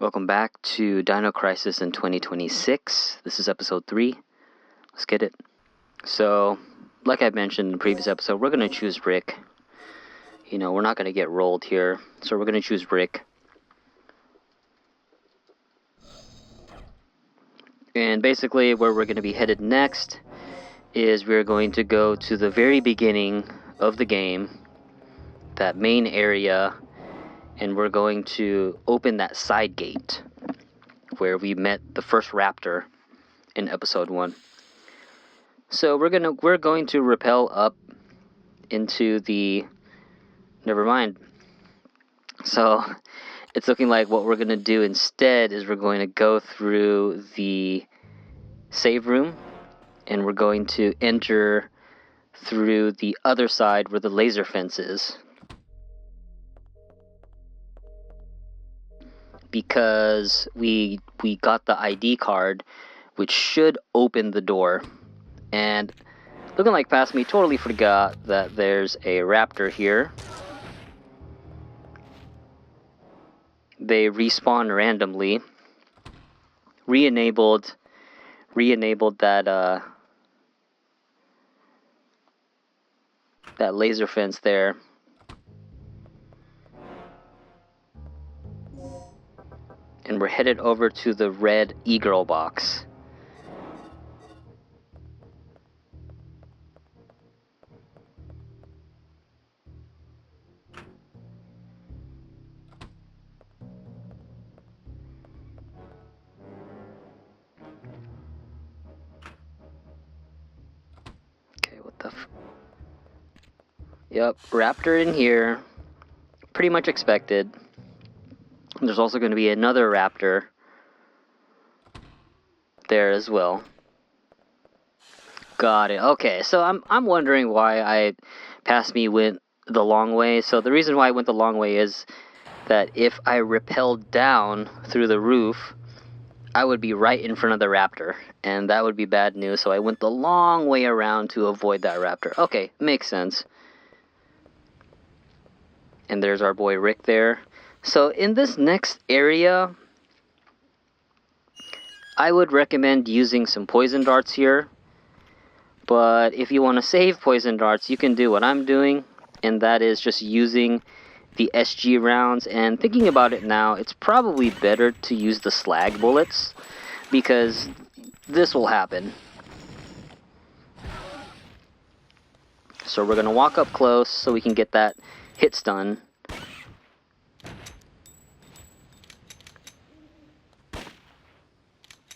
Welcome back to Dino Crisis in 2026. This is episode 3. Let's get it. So, like I mentioned in the previous episode, we're going to choose Rick. You know, we're not going to get rolled here, so we're going to choose Rick. And basically, where we're going to be headed next is we're going to go to the very beginning of the game, that main area, and we're going to open that side gate where we met the first raptor in episode 1. So we're going to rappel up into the... Never mind. So it's looking like what we're going to do instead is we're going to go through the save room, and we're going to enter through the other side where the laser fence is. Because we got the ID card, which should open the door. And looking like past me, totally forgot that there's a raptor here. They respawn randomly. Re-enabled that that laser fence there. And we're headed over to the red e-girl box. Okay, what the Yep, raptor in here. Pretty much expected. There's also going to be another raptor there as well. Got it. Okay, so I'm wondering why past me went the long way. So the reason why I went the long way is that if I rappelled down through the roof, I would be right in front of the raptor, and that would be bad news. So I went the long way around to avoid that raptor. Okay, makes sense. And there's our boy Rick there. So in this next area, I would recommend using some poison darts here. But if you want to save poison darts, you can do what I'm doing, and that is just using the SG rounds. And thinking about it now, it's probably better to use the slag bullets, because this will happen. So we're going to walk up close so we can get that hit stun.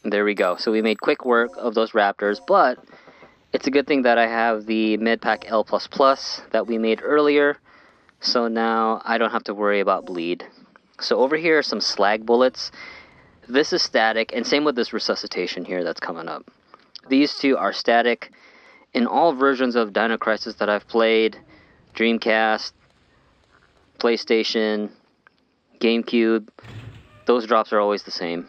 There we go. So we made quick work of those raptors, but it's a good thing that I have the Medpack L++ that we made earlier, so now I don't have to worry about bleed. So over here are some slag bullets. This is static, and same with this resuscitation here that's coming up. These two are static. In all versions of Dino Crisis that I've played, Dreamcast, PlayStation, GameCube, those drops are always the same.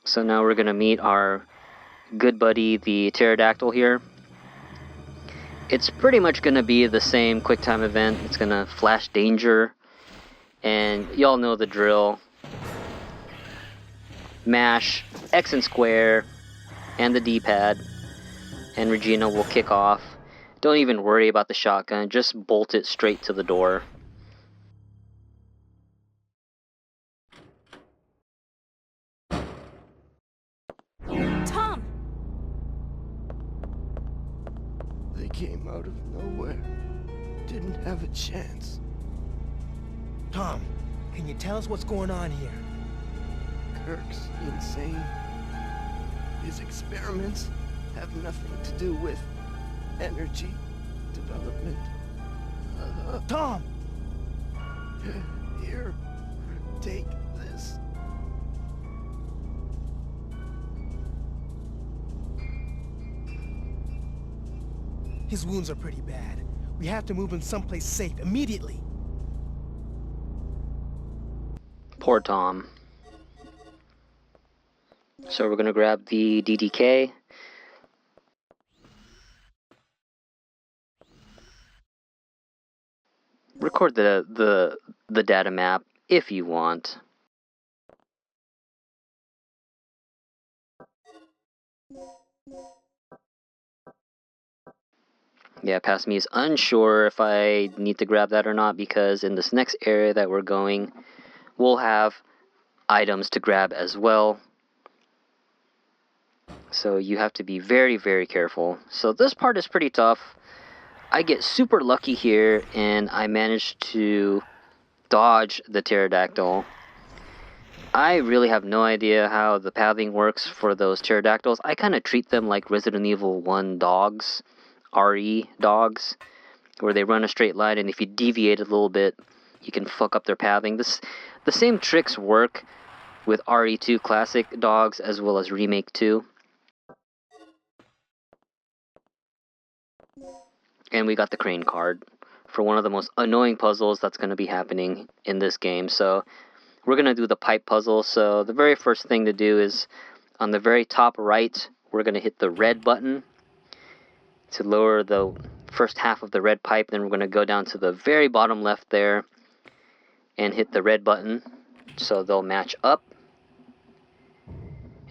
So now we're going to meet our good buddy, the pterodactyl here. It's pretty much going to be the same quick time event. It's going to flash danger, and y'all know the drill. Mash X and square and the D-pad, and Regina will kick off. Don't even worry about the shotgun, just bolt it straight to the door. Tom! They came out of nowhere. Didn't have a chance. Tom, can you tell us what's going on here? Kirk's insane. His experiments have nothing to do with energy development. Tom! Here, take this. His wounds are pretty bad. We have to move him someplace safe immediately. Poor Tom. So we're going to grab the DDK. record the data map if you want. Yeah, past me is unsure if I need to grab that or not, because in this next area that we're going, we'll have items to grab as well. So you have to be very, very careful. So this part is pretty tough. I get super lucky here, and I managed to dodge the pterodactyl. I really have no idea how the pathing works for those pterodactyls. I kind of treat them like Resident Evil 1 dogs, RE dogs, where they run a straight line, and if you deviate a little bit, you can fuck up their pathing. The same tricks work with RE2 classic dogs as well as Remake 2. And we got the crane card for one of the most annoying puzzles that's going to be happening in this game. So we're going to do the pipe puzzle. So the very first thing to do is on the very top right, we're going to hit the red button to lower the first half of the red pipe. Then we're going to go down to the very bottom left there and hit the red button so they'll match up.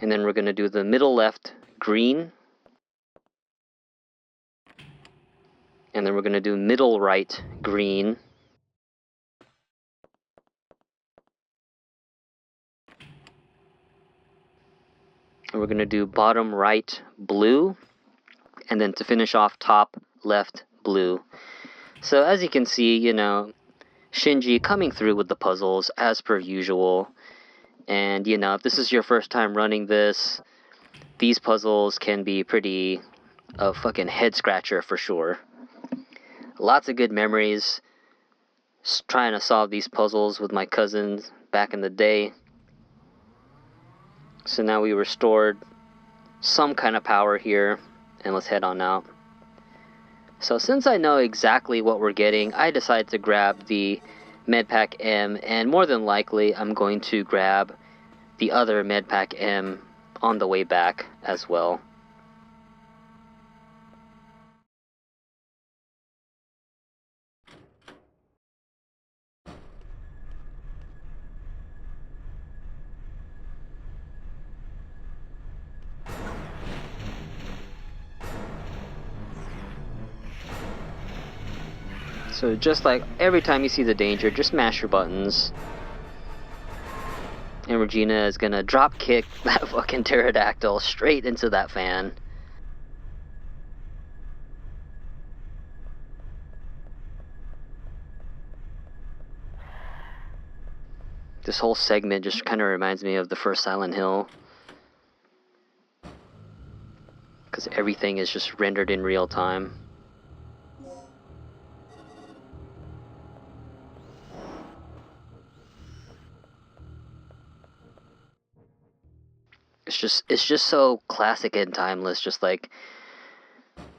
And then we're going to do the middle left green. And then we're going to do middle right green. And we're going to do bottom right blue. And then to finish off, top left blue. So as you can see, you know, Shinji coming through with the puzzles as per usual. And, you know, if this is your first time running this, these puzzles can be pretty a fucking head scratcher for sure. Lots of good memories trying to solve these puzzles with my cousins back in the day. So now we restored some kind of power here, and let's head on out. So since I know exactly what we're getting, I decided to grab the Medpack M, and more than likely I'm going to grab the other Medpack M on the way back as well. So just like every time you see the danger, just mash your buttons. And Regina is gonna drop kick that fucking pterodactyl straight into that fan. This whole segment just kind of reminds me of the first Silent Hill. Because everything is just rendered in real time. It's just so classic and timeless, just like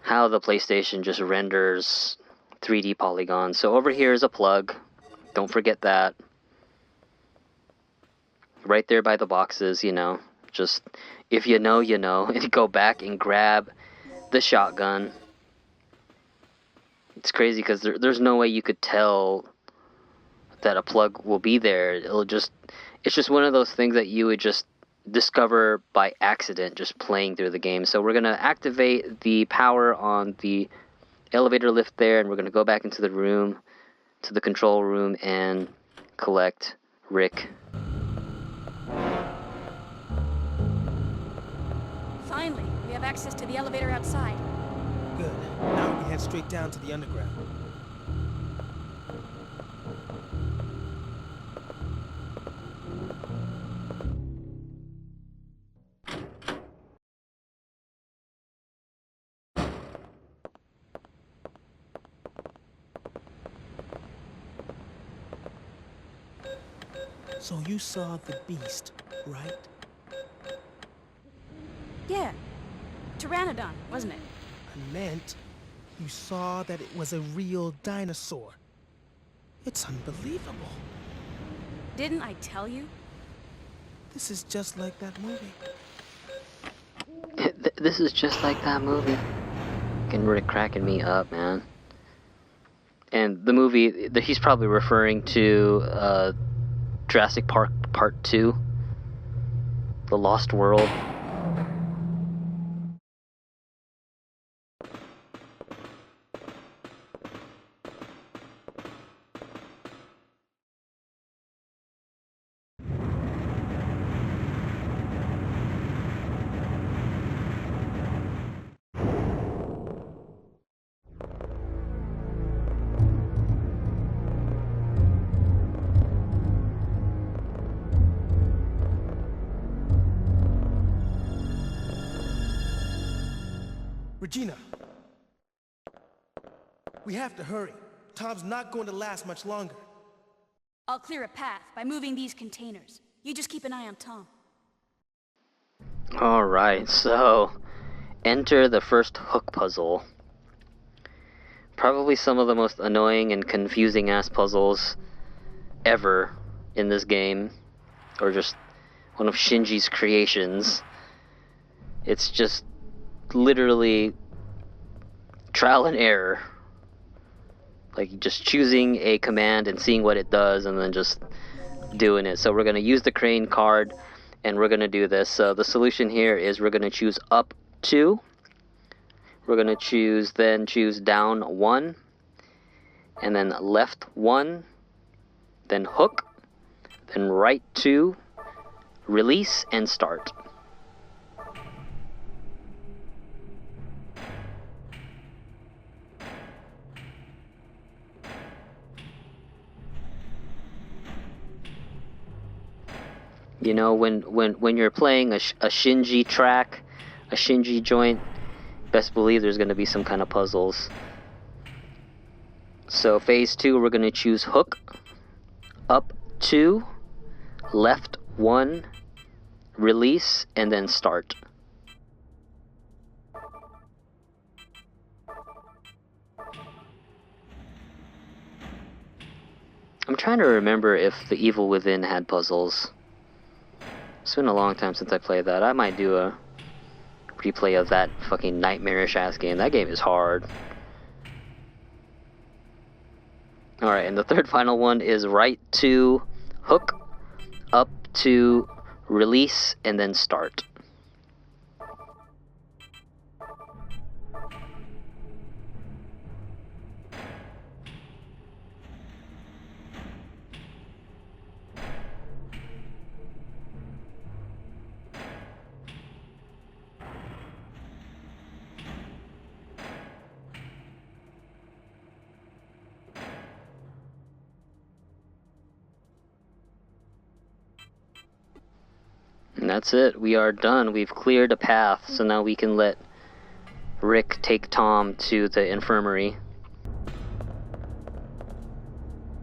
how the PlayStation just renders 3D polygons. So over here is a plug. Don't forget that. Right there by the boxes, you know. Just, if you know, you know. And go back and grab the shotgun. It's crazy because there's no way you could tell that a plug will be there. It's just one of those things that you would just discover by accident just playing through the game. So we're going to activate the power on the elevator lift there, and we're going to go back into the room, to the control room, and collect Rick. Finally, we have access to the elevator outside. Good. Now we can head straight down to the underground. So you saw the beast, right? Yeah. Pteranodon, wasn't it? I meant you saw that it was a real dinosaur. It's unbelievable. Didn't I tell you? This is just like that movie. This is just like that movie. Fucking Rick cracking me up, man. And the movie, he's probably referring to Jurassic Park Part 2, The Lost World. Regina. We have to hurry. Tom's not going to last much longer. I'll clear a path by moving these containers. You just keep an eye on Tom. Alright, so enter the first hook puzzle. Probably some of the most annoying and confusing ass puzzles ever in this game, or just one of Shinji's creations. It's just literally trial and error. Like just choosing a command and seeing what it does and then just doing it. So we're going to use the crane card and we're going to do this. So the solution here is we're going to choose up 2. We're going to choose down 1, and then left 1, then hook, then right 2, release, and start. You know, when you're playing a Shinji track, a Shinji joint, best believe there's going to be some kind of puzzles. So phase 2, we're going to choose hook, up 2, left 1, release, and then start. I'm trying to remember if The Evil Within had puzzles. It's been a long time since I played that. I might do a replay of that fucking nightmarish ass game. That game is hard. Alright, and the third final one is right 2, hook, up 2, release, and then start. And that's it. We are done. We've cleared a path, so now we can let Rick take Tom to the infirmary.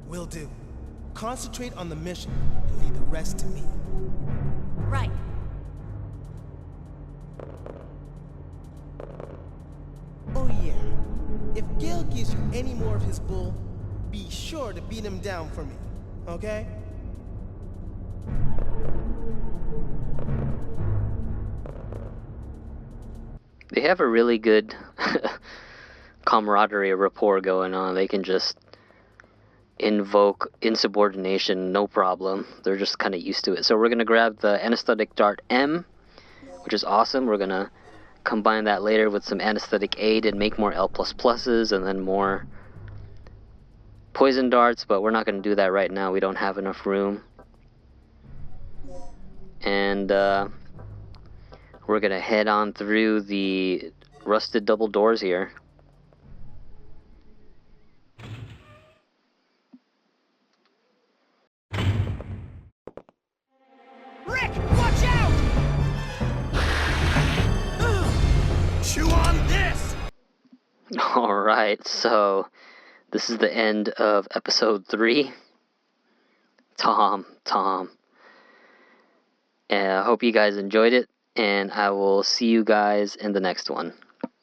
Will do. Concentrate on the mission and leave the rest to me. Right. Oh yeah. If Gil gives you any more of his bull, be sure to beat him down for me, okay? They have a really good camaraderie rapport going on. They can just invoke insubordination, no problem. They're just kind of used to it. So we're going to grab the anesthetic dart M, which is awesome. We're going to combine that later with some anesthetic aid and make more L++s and then more poison darts, but we're not going to do that right now. We don't have enough room. And we're going to head on through the rusted double doors here. Rick, watch out! Chew on this! Alright, so this is the end of episode 3. Tom. And I hope you guys enjoyed it, and I will see you guys in the next one.